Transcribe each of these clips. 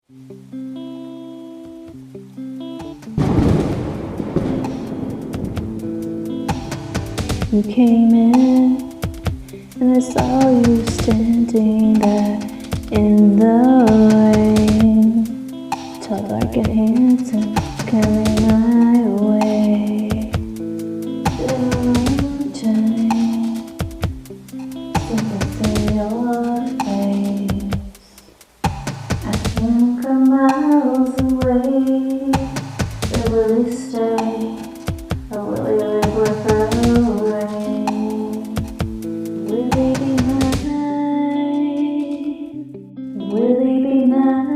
You came in, and I saw you standing there in the rain, tall, dark, and handsome, coming my way. Sunshine, something in your face. I think I'm miles away. But will you stay, or will you live with the rain? Will he be mine? Will he be mine?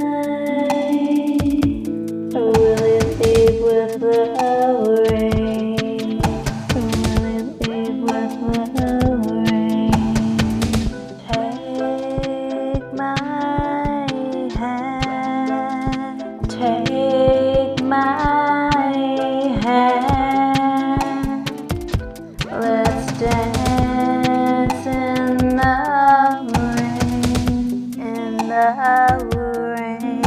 Or will he leave with the rain? Or will he leave with the rain? Take my hand, take my hand. Let's dance in the rain, in the rain.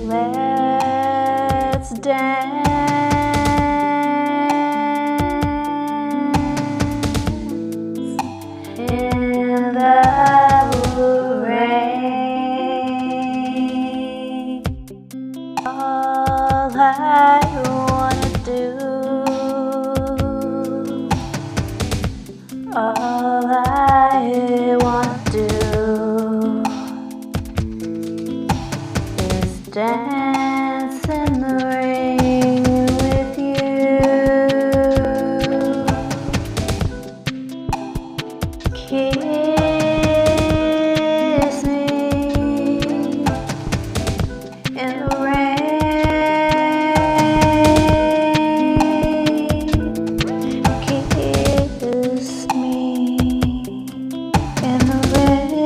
Let's dance in the rain. All I wanna do, all I wanna do is dance in the rain with you. Kiss me in the rain. Kiss me in the rain.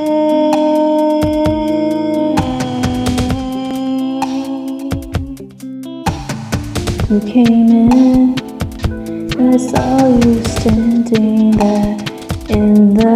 You came in, and I saw you standing there in the